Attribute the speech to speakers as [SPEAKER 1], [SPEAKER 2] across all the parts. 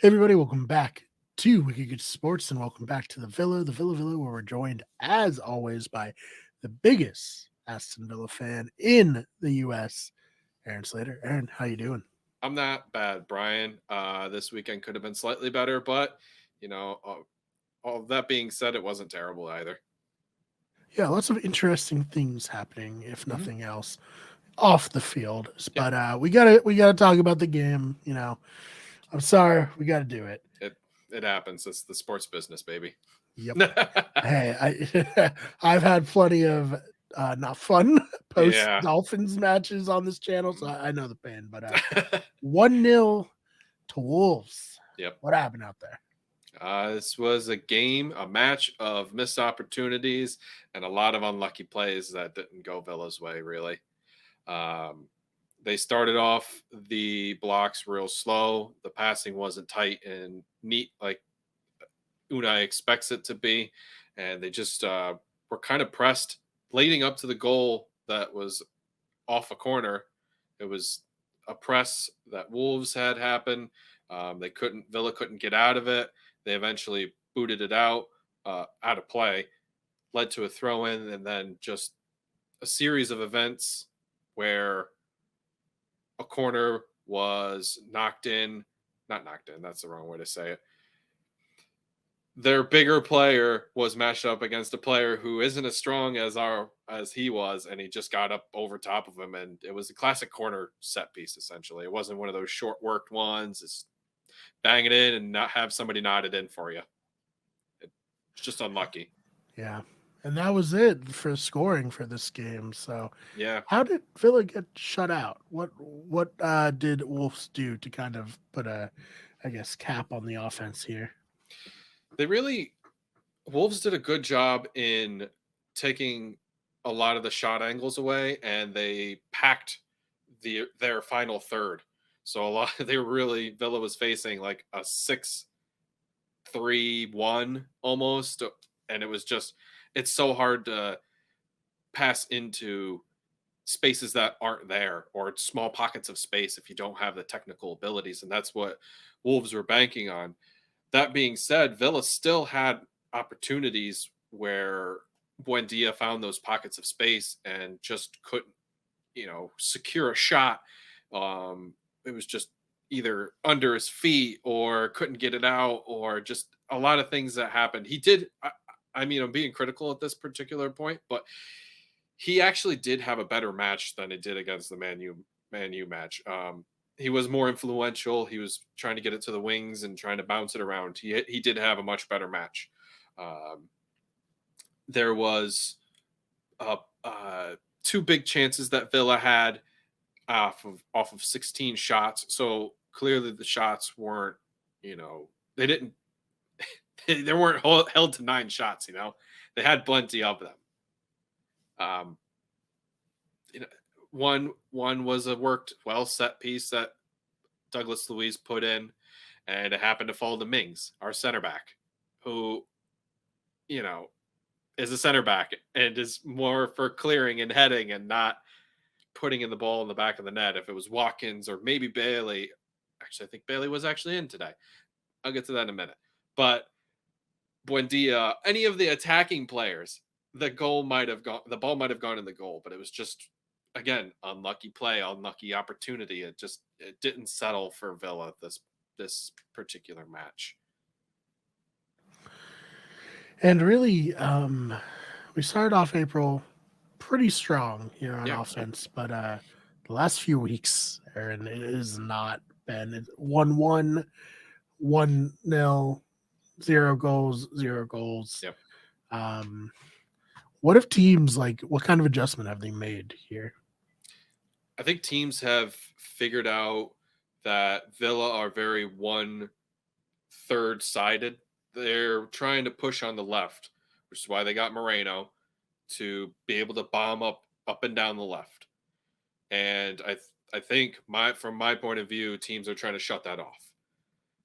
[SPEAKER 1] Hey everybody, welcome back to Wicked Good Sports and welcome back to the Villa, where we're joined as always by the biggest Aston Villa fan in the US, Aaron Slater. Aaron, how you doing?
[SPEAKER 2] I'm not bad, Brian. This weekend could have been slightly better, but all that being said, it wasn't terrible either.
[SPEAKER 1] Yeah, lots of interesting things happening, if
[SPEAKER 2] hmm
[SPEAKER 1] nothing else, off the field.
[SPEAKER 2] Yeah,
[SPEAKER 1] But we gotta talk about the game. I'm sorry, we gotta do it.
[SPEAKER 2] it it happens. It's the sports business, baby.
[SPEAKER 1] Yep. Hey, I've had plenty of not fun post
[SPEAKER 2] Yeah.
[SPEAKER 1] Dolphins matches on this channel, so
[SPEAKER 2] Mm.
[SPEAKER 1] I know the pain. But 1-0 to Wolves.
[SPEAKER 2] Yep.
[SPEAKER 1] What happened out there?
[SPEAKER 2] This was a match of missed opportunities and a lot of unlucky plays that didn't go Villa's way, really. Um, they started off the blocks real slow. The passing wasn't tight and neat like Unai expects it to be, and they just were kind of pressed leading up to the goal that was off a corner. It was a press that Wolves had happen. Villa couldn't get out of it. They eventually booted it out of play, led to a throw in, and then just a series of events where a corner was knocked in, not knocked in, that's the wrong way to say it, their bigger player was matched up against a player who isn't as strong as he was, and he just got up over top of him, and it was a classic corner set piece. Essentially, it wasn't one of those short worked ones. It's bang it in and not have somebody nod it in for you. It's just unlucky.
[SPEAKER 1] Yeah. And that was it for scoring for this game. So
[SPEAKER 2] Yeah,
[SPEAKER 1] how did Villa get shut out? What did Wolves do to kind of put a I guess cap on the offense here?
[SPEAKER 2] they really Wolves did a good job in taking a lot of the shot angles away, and they packed their final third. So a lot they were really Villa was facing like a 6-3-1 almost, and it was just it's so hard to pass into spaces that aren't there or small pockets of space if you don't have the technical abilities, and that's what Wolves were banking on. That being said, Villa still had opportunities where Buendia found those pockets of space and just couldn't, secure a shot. It was just either under his feet or couldn't get it out, or just a lot of things that happened. He did. I mean, I'm being critical at this particular point, but he actually did have a better match than he did against the Man U match. He was more influential. He was trying to get it to the wings and trying to bounce it around. He did have a much better match. Um, there was uh, uh, two big chances that Villa had off of 16 shots. So clearly the shots weren't, they didn't they weren't held to 9 shots. They had plenty of them. Um, you know, one was a worked well set piece that Douglas Luiz put in, and it happened to fall to Mings, our center back, who you know is a center back and is more for clearing and heading and not putting in the ball in the back of the net. If it was Watkins or maybe Bailey, actually I think Bailey was actually in today. I'll get to that in a minute. But Buendia, any of the attacking players, the ball might have gone in the goal, but it was just again unlucky play, unlucky opportunity. It didn't settle for Villa this particular match.
[SPEAKER 1] And really, we started off April pretty strong here on
[SPEAKER 2] Yeah,
[SPEAKER 1] offense, but the last few weeks, Aaron, it has not been 1-1, 1-0, 0 goals, 0 goals.
[SPEAKER 2] yep.
[SPEAKER 1] Um, what if teams like what kind of adjustment have they made here?
[SPEAKER 2] I think teams have figured out that Villa are very one third sided. They're trying to push on the left, which is why they got Moreno to be able to bomb up and down the left. And I think from my point of view, teams are trying to shut that off.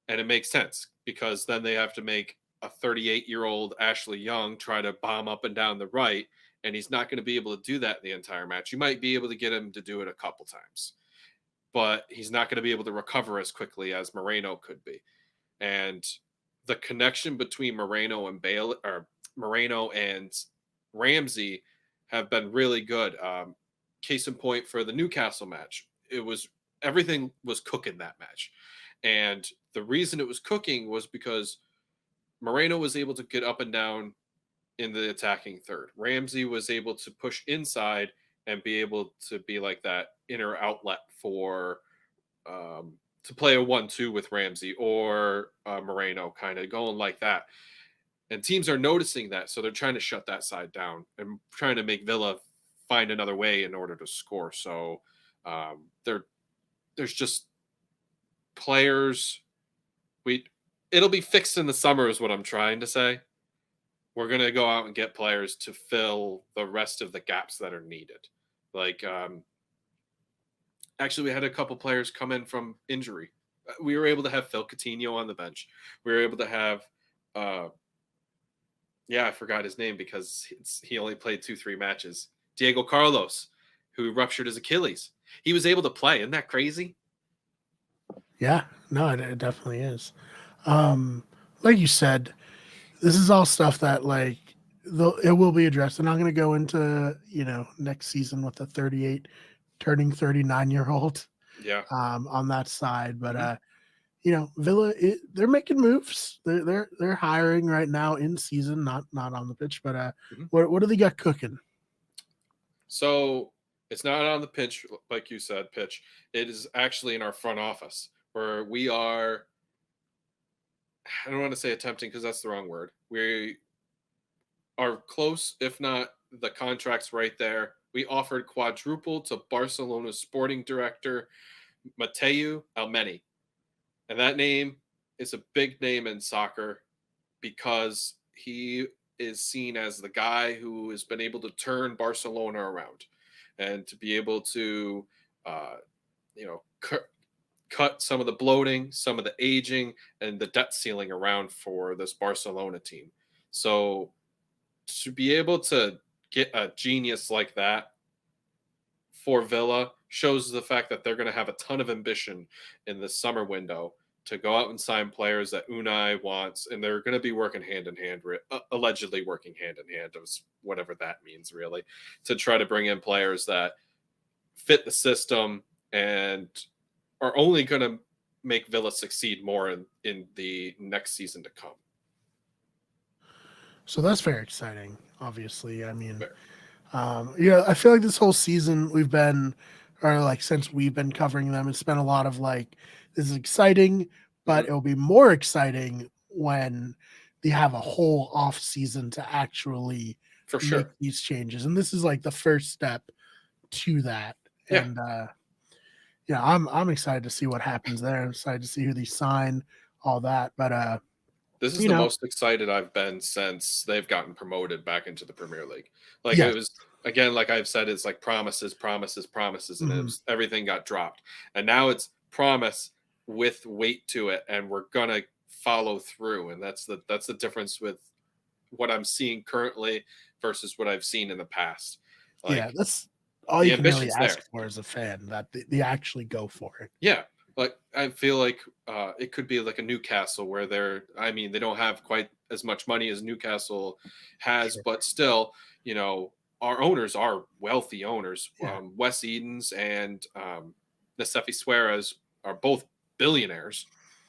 [SPEAKER 2] And it makes sense because then they have to make a 38-year-old Ashley Young try to bomb up and down the right, and he's not going to be able to do that the entire match. You might be able to get him to do it a couple times, but he's not going to be able to recover as quickly as Moreno could be. and the connection between Moreno and Bale or Moreno and Ramsey have been really good. Case in point for the Newcastle match, it was everything was cooking that match, and the reason it was cooking was because Moreno was able to get up and down in the attacking third. Ramsey was able to push inside and be able to be like that inner outlet for to play a 1-2 with Ramsey or Moreno, kind of going like that. And teams are noticing that, so they're trying to shut that side down and trying to make Villa find another way in order to score. So there's just players. It'll be fixed in the summer, is what I'm trying to say. We're gonna go out and get players to fill the rest of the gaps that are needed. Like, actually, we had a couple players come in from injury. We were able to have Phil Coutinho on the bench. We were able to have, I forgot his name because he only played 2-3 matches. Diego Carlos, who ruptured his Achilles. He was able to play. Isn't that crazy?
[SPEAKER 1] Yeah, no, it definitely is. Like you said, this is all stuff that it will be addressed. They're not going to go into next season with a 38 turning 39-year-old
[SPEAKER 2] Yeah.
[SPEAKER 1] on that side, but
[SPEAKER 2] Mm-hmm.
[SPEAKER 1] Villa, they're making moves. They're hiring right now in season, not on the pitch. But
[SPEAKER 2] Mm-hmm.
[SPEAKER 1] what do they got cooking?
[SPEAKER 2] So it's not on the pitch, like you said, pitch. It is actually in our front office where we are. I don't want to say attempting because that's the wrong word. We are close, if not the contract's right there. We offered quadruple to Barcelona's sporting director, Mateu Almeni. And that name is a big name in soccer because he is seen as the guy who has been able to turn Barcelona around and to be able to, you know, cut some of the bloating, some of the aging, and the debt ceiling around for this Barcelona team. So to be able to get a genius like that for Villa shows the fact that they're going to have a ton of ambition in the summer window to go out and sign players that Unai wants, and they're going to be working hand in hand, allegedly working hand in hand, whatever that means, really, to try to bring in players that fit the system and are only going to make Villa succeed more in the next season to come.
[SPEAKER 1] So that's very exciting. Obviously, I mean,
[SPEAKER 2] Fair.
[SPEAKER 1] I feel like this whole season since we've been covering them, it's been a lot of this is exciting, but
[SPEAKER 2] Mm-hmm.
[SPEAKER 1] it'll be more exciting when they have a whole off season to actually
[SPEAKER 2] For
[SPEAKER 1] make
[SPEAKER 2] sure.
[SPEAKER 1] these changes. And this is the first step to that.
[SPEAKER 2] Yeah.
[SPEAKER 1] And I'm excited to see what happens there. I'm excited to see who they sign, all that. But
[SPEAKER 2] This is the most excited I've been since they've gotten promoted back into the Premier League. Like,
[SPEAKER 1] yes.
[SPEAKER 2] it was, again, like I've said, it's like promises, promises, promises, and
[SPEAKER 1] Mhm.
[SPEAKER 2] everything got dropped. And now it's promise with weight to it, and we're gonna follow through. And that's the difference with what I'm seeing currently versus what I've seen in the past.
[SPEAKER 1] Yeah,
[SPEAKER 2] Like,
[SPEAKER 1] that's all
[SPEAKER 2] the
[SPEAKER 1] you can really
[SPEAKER 2] ambition's
[SPEAKER 1] ask
[SPEAKER 2] there.
[SPEAKER 1] for as a fan, that they actually go for it.
[SPEAKER 2] Yeah, like I feel like it could be like a Newcastle where they don't have quite as much money as Newcastle has,
[SPEAKER 1] Sure.
[SPEAKER 2] but still, our owners are wealthy owners.
[SPEAKER 1] Yeah.
[SPEAKER 2] Wes Edens and Nasefi Suarez are both billionaires,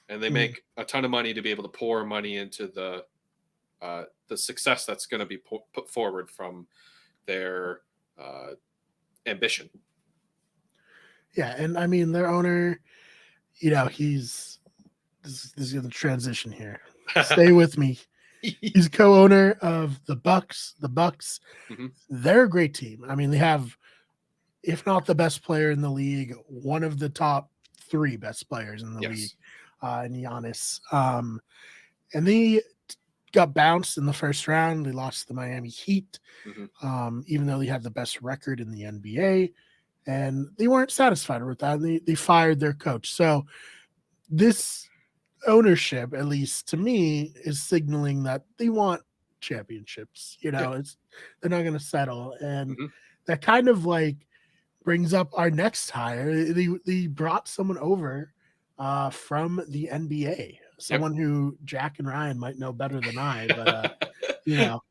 [SPEAKER 2] and they
[SPEAKER 1] Mhm.
[SPEAKER 2] make a ton of money to be able to pour money into the success that's going to be put forward from their ambition.
[SPEAKER 1] Yeah, and I mean their owner, he's this is gonna transition here. Stay with me. He's co-owner of the Bucks. The Bucks,
[SPEAKER 2] Hmm.
[SPEAKER 1] they're a great team. I mean, they have, if not the best player in the league, one of the top three best players in the league,
[SPEAKER 2] Yes.
[SPEAKER 1] in Giannis. And they got bounced in the first round. They lost to the Miami Heat,
[SPEAKER 2] Hmm.
[SPEAKER 1] even though they had the best record in the NBA. And they weren't satisfied with that. And they fired their coach. So this ownership, at least to me, is signaling that they want championships.
[SPEAKER 2] Yeah.
[SPEAKER 1] They're not going to settle. And
[SPEAKER 2] Hmm.
[SPEAKER 1] that kind of brings up our next hire. They brought someone over from the NBA.
[SPEAKER 2] Yep.
[SPEAKER 1] someone who Jack and Ryan might know better than I, but you know,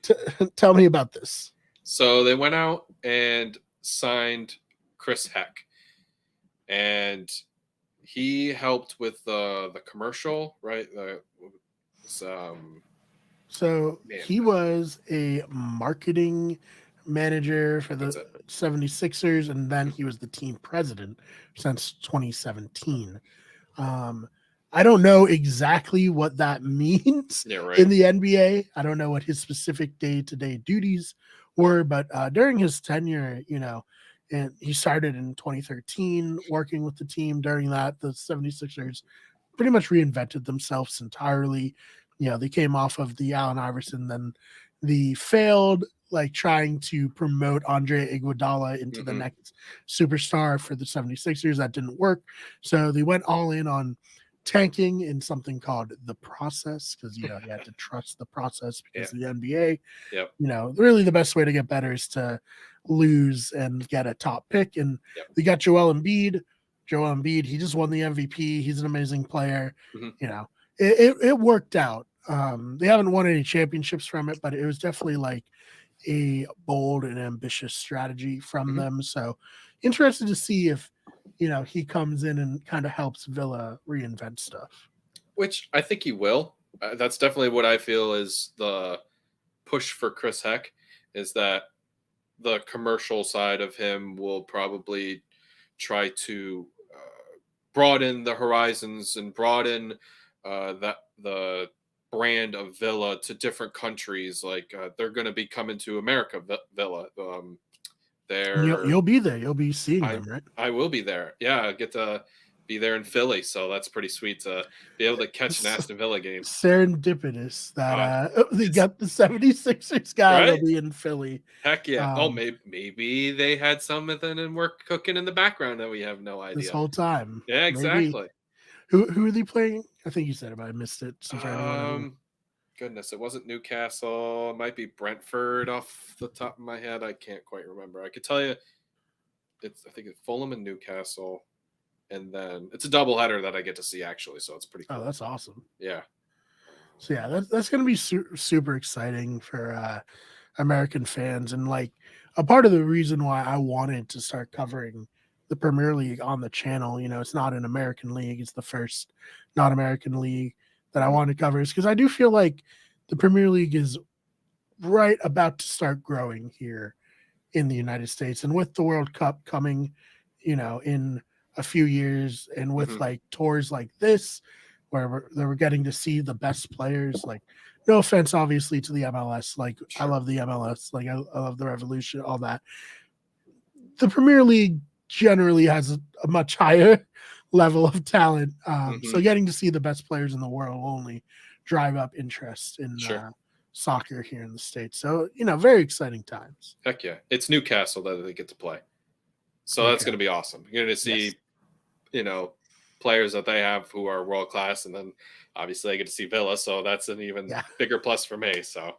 [SPEAKER 1] t- tell me about this.
[SPEAKER 2] So they went out and signed Chris Heck, and he helped with the commercial, right? It's,
[SPEAKER 1] So
[SPEAKER 2] man,
[SPEAKER 1] he was a marketing manager for
[SPEAKER 2] that's
[SPEAKER 1] the
[SPEAKER 2] it.
[SPEAKER 1] 76ers, and then
[SPEAKER 2] Mhm.
[SPEAKER 1] he was the team president since 2017. Um, I don't know exactly what that means
[SPEAKER 2] Yeah, right.
[SPEAKER 1] in the NBA. I don't know what his specific day to day duties were, but during his tenure, and he started in 2013 working with the team. During that, the 76ers pretty much reinvented themselves entirely. They came off of the Allen Iverson, then the failed like trying to promote Andre Iguodala into the
[SPEAKER 2] Hmm.
[SPEAKER 1] next superstar for the 76ers. That didn't work. So they went all in on tanking in something called the process because you had to trust the process
[SPEAKER 2] Yeah.
[SPEAKER 1] because the NBA,
[SPEAKER 2] Yep.
[SPEAKER 1] really the best way to get better is to lose and get a top pick. And
[SPEAKER 2] Yep.
[SPEAKER 1] they got Joel Embiid. Joel Embiid, he just won the MVP. He's an amazing player.
[SPEAKER 2] Hmm.
[SPEAKER 1] You know, it worked out. They haven't won any championships from it, but it was definitely like a bold and ambitious strategy from
[SPEAKER 2] Hmm.
[SPEAKER 1] them. So interested to see if he comes in and kind of helps Villa reinvent stuff.
[SPEAKER 2] Which I think he will. That's definitely what I feel is the push for Chris Heck, is that the commercial side of him will probably try to broaden the horizons and broaden that the brand of Villa to different countries. Like they're going to be coming to America, Villa.
[SPEAKER 1] And
[SPEAKER 2] They're
[SPEAKER 1] you'll be there. You'll be seeing
[SPEAKER 2] I
[SPEAKER 1] them, right?
[SPEAKER 2] I will be there. Yeah, I get to be there in Philly, so that's pretty sweet to be able to catch an
[SPEAKER 1] S-
[SPEAKER 2] Aston Villa game.
[SPEAKER 1] Serendipitous that
[SPEAKER 2] Uh,
[SPEAKER 1] they
[SPEAKER 2] it's
[SPEAKER 1] got the 76ers guy. They'll
[SPEAKER 2] right.
[SPEAKER 1] be in Philly
[SPEAKER 2] Heck yeah. Oh,
[SPEAKER 1] um,
[SPEAKER 2] maybe they had something and work cooking in the background that we have no
[SPEAKER 1] this
[SPEAKER 2] idea.
[SPEAKER 1] whole time.
[SPEAKER 2] Yeah,
[SPEAKER 1] Maybe.
[SPEAKER 2] exactly.
[SPEAKER 1] Who are they playing? I think you said it, but I missed it. So for anyone who
[SPEAKER 2] Um, Goodness, it wasn't Newcastle. It might be Brentford off the top of my head. I can't quite remember. I could tell you I think it's Fulham and Newcastle, and then it's a doubleheader that I get to see actually, so it's pretty
[SPEAKER 1] oh,
[SPEAKER 2] cool.
[SPEAKER 1] that's awesome.
[SPEAKER 2] Yeah.
[SPEAKER 1] So yeah, that's gonna be super exciting for American fans, and like a part of the reason why I wanted to start covering the Premier League on the channel. It's not an American league; it's the first not American league that I
[SPEAKER 2] Hmm.
[SPEAKER 1] want to cover. Is because I do feel like the Premier League is right about to start growing here in the United States, and with the World Cup coming, in a few years, and with
[SPEAKER 2] Hmm.
[SPEAKER 1] like tours like this, where we're getting to see the best players. Like, no offense, obviously, to the MLS. Like, I
[SPEAKER 2] Sure.
[SPEAKER 1] love the MLS. Like, I love the Revolution, all that. The Premier League generally has a much higher level of talent. So
[SPEAKER 2] Hmm.
[SPEAKER 1] getting to see the best players in the world will only drive up interest in
[SPEAKER 2] Sure.
[SPEAKER 1] soccer here in the States. So, very exciting times.
[SPEAKER 2] Heck yeah. It's Newcastle that they get to play. So that's
[SPEAKER 1] Okay.
[SPEAKER 2] going to be awesome. You're going to
[SPEAKER 1] Yes.
[SPEAKER 2] see, you know, players that they have who are world class, and then obviously I get to see Villa, so that's an even
[SPEAKER 1] Yeah.
[SPEAKER 2] bigger plus for me. So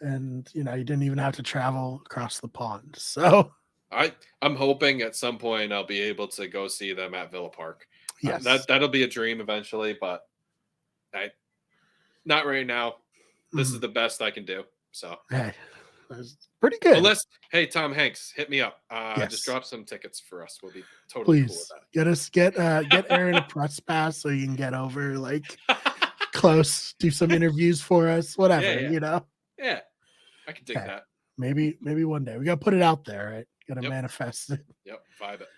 [SPEAKER 1] And you didn't even have to travel across the pond. So
[SPEAKER 2] I'm hoping at some point I'll be able to go see them at Villa Park.
[SPEAKER 1] yes.
[SPEAKER 2] That'll be a dream eventually, but I not right now. This is
[SPEAKER 1] Mhm.
[SPEAKER 2] the best I can do. So
[SPEAKER 1] Hey, that's pretty good.
[SPEAKER 2] unless, hey, Tom Hanks, hit me up. Just
[SPEAKER 1] Yes.
[SPEAKER 2] drop some tickets for us. We'll be totally cool with
[SPEAKER 1] Please get Aaron a press pass so you can get over like
[SPEAKER 2] that.
[SPEAKER 1] close, do some interviews for us,
[SPEAKER 2] Yeah,
[SPEAKER 1] whatever.
[SPEAKER 2] yeah, yeah. I can dig
[SPEAKER 1] Hey,
[SPEAKER 2] that.
[SPEAKER 1] maybe one day we gotta put it out there, right? Gotta
[SPEAKER 2] Yep,
[SPEAKER 1] manifest it.
[SPEAKER 2] yep. Vibe it.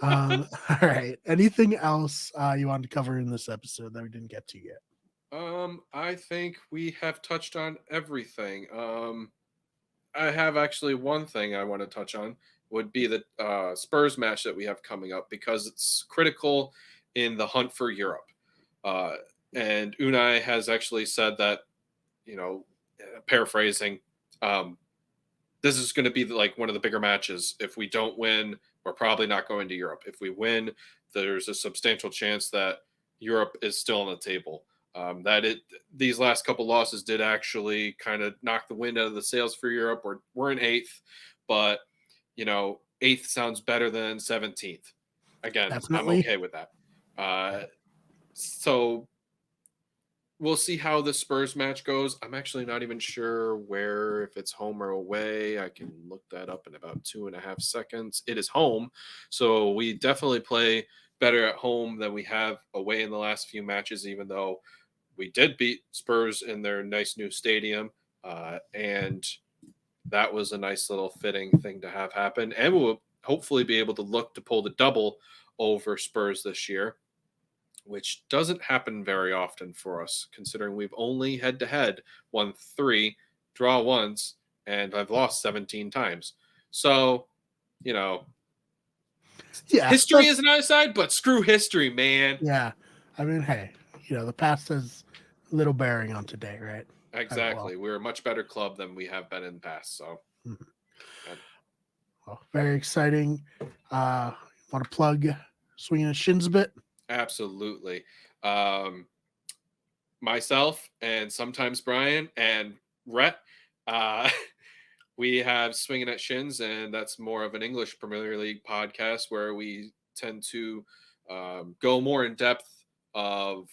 [SPEAKER 1] All right. Anything else you wanted to cover in this episode that we didn't get to yet?
[SPEAKER 2] I think we have touched on everything. I have actually one thing I want to touch on would be the Spurs match that we have coming up because it's critical in the hunt for Europe. Uh, and Unai has actually said that, paraphrasing, um, this is going to be like one of the bigger matches. If we don't win, we're probably not going to Europe. If we win, there's a substantial chance that Europe is still on the table. These last couple losses did actually kind of knock the wind out of the sails for Europe. We're in eighth, but eighth sounds better than 17th. Again, I'm
[SPEAKER 1] Definitely.
[SPEAKER 2] okay with that. Uh, So we'll see how the Spurs match goes. I'm actually not even sure where, if it's home or away. I can look that up in about 2.5 seconds. It is home. So we definitely play better at home than we have away in the last few matches, even though we did beat Spurs in their nice new stadium. And that was a nice little fitting thing to have happen. And we'll hopefully be able to look to pull the double over Spurs this year, which doesn't happen very often for us, considering we've only head to head won 3, draw once, and I've lost 17 times. So, you know,
[SPEAKER 1] Yeah,
[SPEAKER 2] history is on our side, but screw history, man.
[SPEAKER 1] yeah. I mean, hey, the past has little bearing on today, right?
[SPEAKER 2] Exactly. We're a much better club than we have been in the past. So,
[SPEAKER 1] well, very exciting. Want to plug Swinging at Shins a bit?
[SPEAKER 2] absolutely. Um, Myself and sometimes Brian and Rhett, uh, we have Swinging at Shins, and that's more of an English Premier League podcast where we tend to go more in depth of,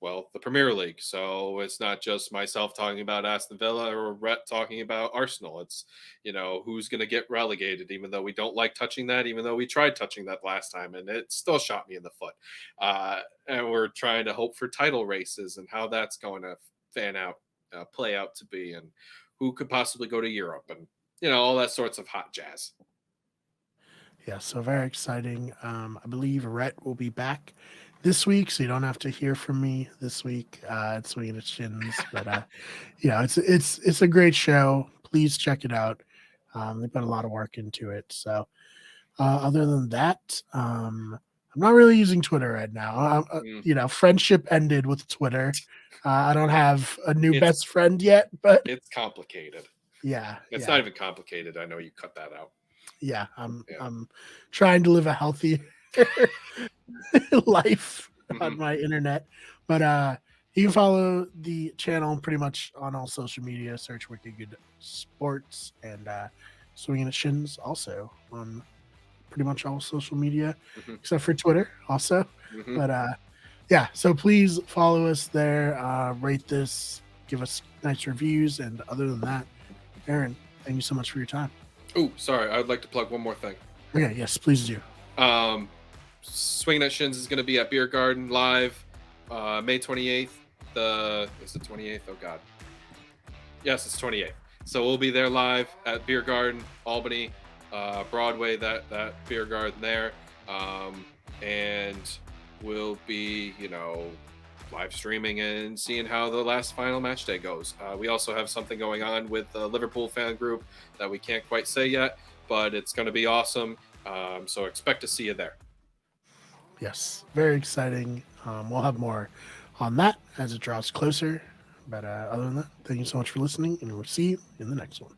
[SPEAKER 2] well, the Premier League. So it's not just myself talking about Aston Villa or Rhett talking about Arsenal. It's, who's going to get relegated, even though we don't like touching that, even though we tried touching that last time and it still shot me in the foot. And we're trying to hope for title races and how that's going to play out to be, and who could possibly go to Europe, and all that sorts of hot jazz.
[SPEAKER 1] Yeah, so very exciting. I believe Rhett will be back this week, so you don't have to hear from me this week. It's Swinging at Shins, but it's a great show. Please check it out. They put a lot of work into it. So, other than that, I'm not really using Twitter right now. Friendship ended with Twitter. I don't have a new best friend yet, but
[SPEAKER 2] it's complicated.
[SPEAKER 1] Yeah,
[SPEAKER 2] it's not even complicated. I know you cut that out.
[SPEAKER 1] Yeah, I'm trying to live a healthy life on my internet, but you can follow the channel pretty much on all social media. Search Wicked Good Sports, and Swinging at Shins also on pretty much all social media except for Twitter also. But so please follow us there, rate this, give us nice reviews, and other than that, Aaron, thank you so much for your time.
[SPEAKER 2] Oh, sorry, I'd like to plug one more thing.
[SPEAKER 1] Okay, yes, please do.
[SPEAKER 2] Swinging at Shins is going to be at Beer Garden live May 28th. Is it 28th? Oh God, yes, it's 28th. So we'll be there live at Beer Garden, Albany, Broadway, that beer garden there, and we'll be live streaming and seeing how the last final match day goes. We also have something going on with the Liverpool fan group that we can't quite say yet, but it's going to be awesome. So expect to see you there.
[SPEAKER 1] Yes, very exciting. We'll have more on that as it draws closer. But other than that, thank you so much for listening, and we'll see you in the next one.